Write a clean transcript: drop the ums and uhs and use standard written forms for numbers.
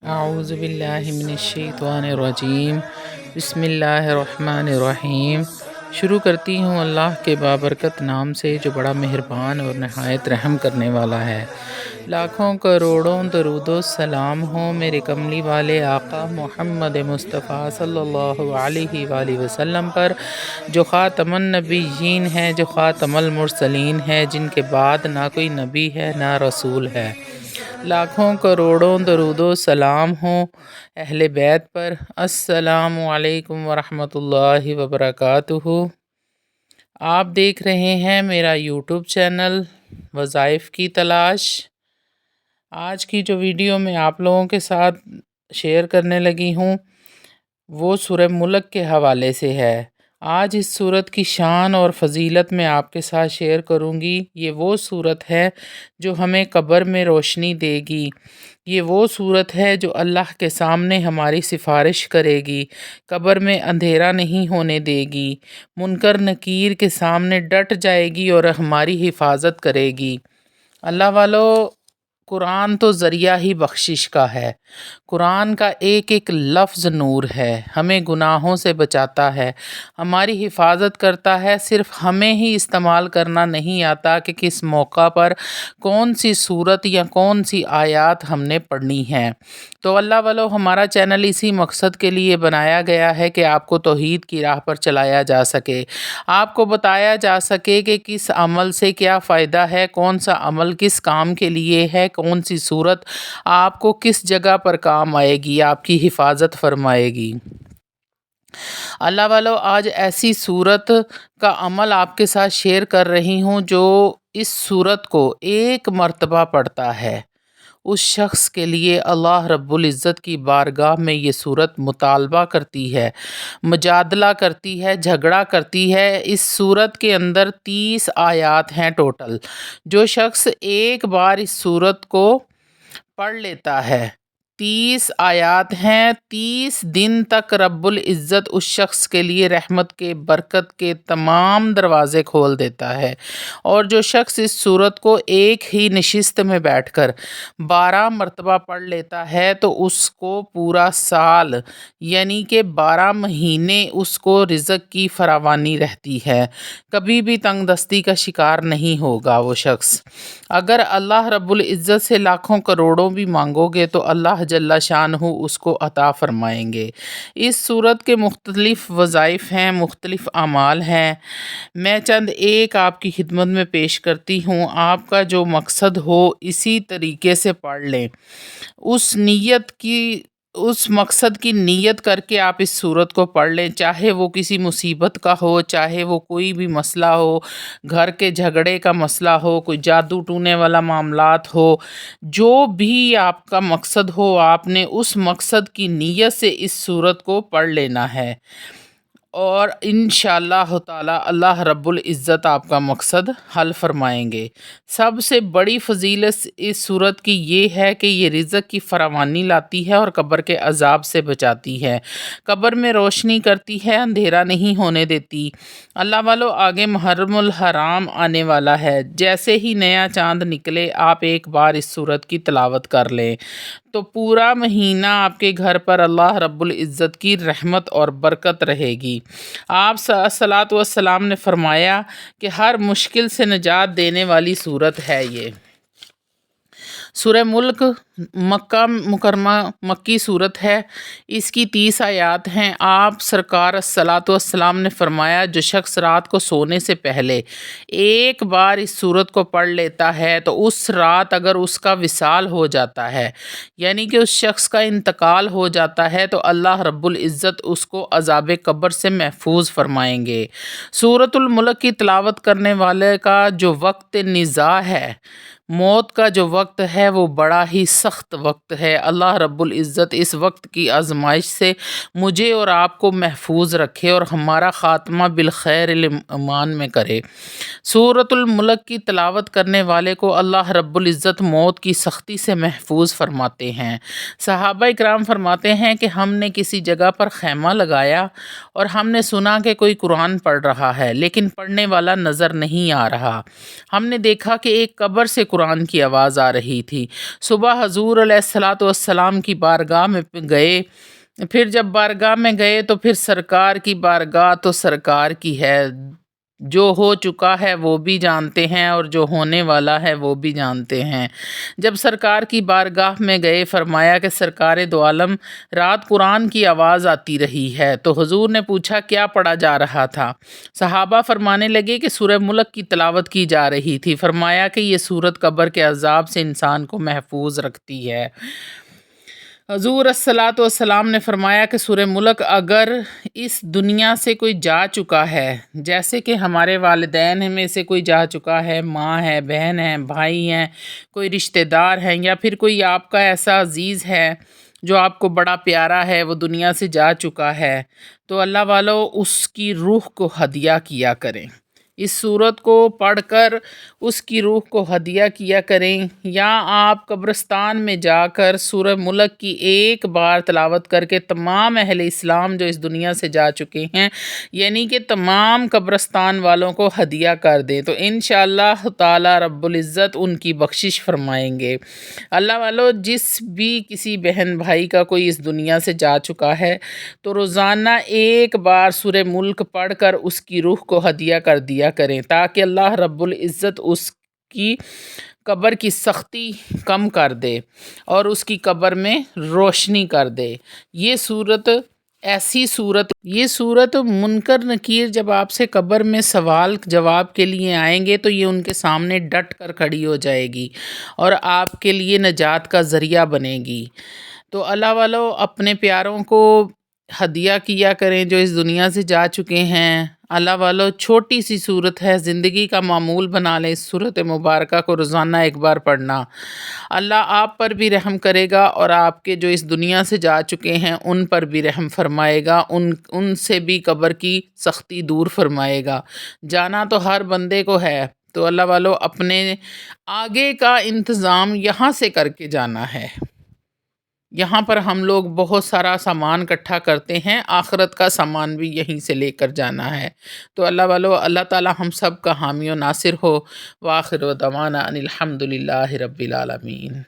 اعوذ باللہ من الشیطان الرجیم بسم اللہ الرحمن الرحیم۔ شروع کرتی ہوں اللہ کے بابرکت نام سے جو بڑا مہربان اور نہایت رحم کرنے والا ہے۔ لاکھوں کروڑوں درود و سلام ہوں میرے کملی والے آقا محمد مصطفیٰ صلی اللہ علیہ وآلہ وسلم پر، جو خاتم النبیین ہے، جو خاتم المرسلین ہے، جن کے بعد نہ کوئی نبی ہے نہ رسول ہے۔ لاکھوں کروڑوں درود و سلام ہوں اہل بیت پر۔ السلام علیکم ورحمۃ اللہ وبرکاتہ۔ آپ دیکھ رہے ہیں میرا یوٹیوب چینل وظائف کی تلاش۔ آج کی جو ویڈیو میں آپ لوگوں کے ساتھ شیئر کرنے لگی ہوں وہ سورہ ملک کے حوالے سے ہے۔ آج اس سورت کی شان اور فضیلت میں آپ کے ساتھ شیئر کروں گی۔ یہ وہ سورت ہے جو ہمیں قبر میں روشنی دے گی۔ یہ وہ سورت ہے جو اللہ کے سامنے ہماری سفارش کرے گی، قبر میں اندھیرا نہیں ہونے دے گی، منکر نکیر کے سامنے ڈٹ جائے گی اور ہماری حفاظت کرے گی۔ اللہ والو، قرآن تو ذریعہ ہی بخشش کا ہے۔ قرآن کا ایک ایک لفظ نور ہے، ہمیں گناہوں سے بچاتا ہے، ہماری حفاظت کرتا ہے۔ صرف ہمیں ہی استعمال کرنا نہیں آتا کہ کس موقع پر کون سی صورت یا کون سی آیات ہم نے پڑھنی ہے۔ تو اللہ والو، ہمارا چینل اسی مقصد کے لیے بنایا گیا ہے کہ آپ کو توحید کی راہ پر چلایا جا سکے، آپ کو بتایا جا سکے کہ کس عمل سے کیا فائدہ ہے، کون سا عمل کس کام کے لیے ہے، کون سی صورت آپ کو کس جگہ پر کام آئے گی، آپ کی حفاظت فرمائے گی۔ اللہ والو، آج ایسی صورت کا عمل آپ کے ساتھ شیئر کر رہی ہوں جو اس صورت کو ایک مرتبہ پڑھتا ہے، اس شخص کے لیے اللہ رب العزت کی بارگاہ میں یہ صورت مطالبہ کرتی ہے، مجادلہ کرتی ہے، جھگڑا کرتی ہے۔ اس صورت کے اندر 30 آیات ہیں ٹوٹل۔ جو شخص ایک بار اس صورت کو پڑھ لیتا ہے، 30 آیات ہیں، 30 دن تک رب العزت اس شخص کے لیے رحمت کے، برکت کے تمام دروازے کھول دیتا ہے۔ اور جو شخص اس صورت کو ایک ہی نشست میں بیٹھ کر 12 مرتبہ پڑھ لیتا ہے تو اس کو پورا سال یعنی کہ 12 مہینے اس کو رزق کی فراوانی رہتی ہے، کبھی بھی تنگ دستی کا شکار نہیں ہوگا وہ شخص۔ اگر اللہ رب العزت سے لاکھوں کروڑوں بھی مانگو گے تو اللہ جل شانہ اس کو عطا فرمائیں گے۔ اس صورت کے مختلف وظائف ہیں، مختلف اعمال ہیں۔ میں چند ایک آپ کی خدمت میں پیش کرتی ہوں، آپ کا جو مقصد ہو اسی طریقے سے پڑھ لیں۔ اس مقصد کی نیت کر کے آپ اس صورت کو پڑھ لیں، چاہے وہ کسی مصیبت کا ہو، چاہے وہ کوئی بھی مسئلہ ہو، گھر کے جھگڑے کا مسئلہ ہو، کوئی جادو ٹونے والا معاملات ہو، جو بھی آپ کا مقصد ہو، آپ نے اس مقصد کی نیت سے اس صورت کو پڑھ لینا ہے، اور انشاءاللہ تعالی اللہ رب العزت آپ کا مقصد حل فرمائیں گے۔ سب سے بڑی فضیلت اس صورت کی یہ ہے کہ یہ رزق کی فراوانی لاتی ہے اور قبر کے عذاب سے بچاتی ہے، قبر میں روشنی کرتی ہے، اندھیرا نہیں ہونے دیتی۔ اللہ والو، آگے محرم الحرام آنے والا ہے، جیسے ہی نیا چاند نکلے آپ ایک بار اس صورت کی تلاوت کر لیں تو پورا مہینہ آپ کے گھر پر اللہ رب العزت کی رحمت اور برکت رہے گی۔ آپ صلوات و سلام نے فرمایا کہ ہر مشکل سے نجات دینے والی صورت ہے یہ۔ سورہ ملک مکہ مکرمہ مکی صورت ہے، اس کی 30 آیات ہیں۔ آپ سرکار صلوات و سلام نے فرمایا جو شخص رات کو سونے سے پہلے ایک بار اس صورت کو پڑھ لیتا ہے تو اس رات اگر اس کا وصال ہو جاتا ہے، یعنی کہ اس شخص کا انتقال ہو جاتا ہے، تو اللہ رب العزت اس کو عذاب قبر سے محفوظ فرمائیں گے۔ سورۃ الملک کی تلاوت کرنے والے کا جو وقت نزاع ہے، موت کا جو وقت ہے، وہ بڑا ہی سخت وقت ہے۔ اللہ رب العزت اس وقت کی آزمائش سے مجھے اور آپ کو محفوظ رکھے اور ہمارا خاتمہ بالخیر الایمان میں کرے۔ سورۃ الملک کی تلاوت کرنے والے کو اللہ رب العزت موت کی سختی سے محفوظ فرماتے ہیں۔ صحابہ کرام فرماتے ہیں کہ ہم نے کسی جگہ پر خیمہ لگایا اور ہم نے سنا کہ کوئی قرآن پڑھ رہا ہے لیکن پڑھنے والا نظر نہیں آ رہا۔ ہم نے دیکھا کہ ایک قبر سے قرآن قرآن کی آواز آ رہی تھی۔ صبح حضور علیہ الصلاۃ والسلام کی بارگاہ میں گئے، پھر جب بارگاہ میں گئے تو پھر سرکار کی بارگاہ تو سرکار کی ہے، جو ہو چکا ہے وہ بھی جانتے ہیں اور جو ہونے والا ہے وہ بھی جانتے ہیں۔ جب سرکار کی بارگاہ میں گئے فرمایا کہ سرکار دو عالم رات قرآن کی آواز آتی رہی ہے، تو حضور نے پوچھا کیا پڑھا جا رہا تھا؟ صحابہ فرمانے لگے کہ سورہ ملک کی تلاوت کی جا رہی تھی۔ فرمایا کہ یہ سورت قبر کے عذاب سے انسان کو محفوظ رکھتی ہے۔ حضور الصلاۃ والسلام نے فرمایا کہ سورہ ملک اگر اس دنیا سے کوئی جا چکا ہے، جیسے کہ ہمارے والدین میں سے کوئی جا چکا ہے، ماں ہے، بہن ہے، بھائی ہیں، کوئی رشتہ دار ہیں، یا پھر کوئی آپ کا ایسا عزیز ہے جو آپ کو بڑا پیارا ہے، وہ دنیا سے جا چکا ہے، تو اللہ والو اس کی روح کو ہدیہ کیا کریں۔ اس سورت کو پڑھ کر اس کی روح کو ہدیہ کیا کریں، یا آپ قبرستان میں جا کر سورہ ملک کی ایک بار تلاوت کر کے تمام اہل اسلام جو اس دنیا سے جا چکے ہیں، یعنی کہ تمام قبرستان والوں کو ہدیہ کر دیں، تو انشاءاللہ تعالی رب العزت ان کی بخشش فرمائیں گے۔ اللہ والو جس بھی کسی بہن بھائی کا کوئی اس دنیا سے جا چکا ہے، تو روزانہ ایک بار سورہ ملک پڑھ کر اس کی روح کو ہدیہ کر دیا کریں، تاکہ اللہ رب العزت اس کی قبر کی سختی کم کر دے اور اس کی قبر میں روشنی کر دے۔ یہ صورت منکر نکیر جب آپ سے قبر میں سوال جواب کے لیے آئیں گے تو یہ ان کے سامنے ڈٹ کر کھڑی ہو جائے گی اور آپ کے لیے نجات کا ذریعہ بنے گی۔ تو اللہ والو اپنے پیاروں کو ہدیہ کیا کریں جو اس دنیا سے جا چکے ہیں۔ اللہ والو چھوٹی سی صورت ہے، زندگی کا معمول بنا لیں اس صورت مبارکہ کو روزانہ ایک بار پڑھنا۔ اللہ آپ پر بھی رحم کرے گا اور آپ کے جو اس دنیا سے جا چکے ہیں ان پر بھی رحم فرمائے گا، ان سے بھی قبر کی سختی دور فرمائے گا۔ جانا تو ہر بندے کو ہے، تو اللہ والو اپنے آگے کا انتظام یہاں سے کر کے جانا ہے۔ یہاں پر ہم لوگ بہت سارا سامان اکٹھا کرتے ہیں، آخرت کا سامان بھی یہیں سے لے کر جانا ہے۔ تو اللہ والو اللہ تعالی ہم سب کا حامی و ناصر ہو۔ وآخر دعوانا ان الحمد للہ رب العالمین۔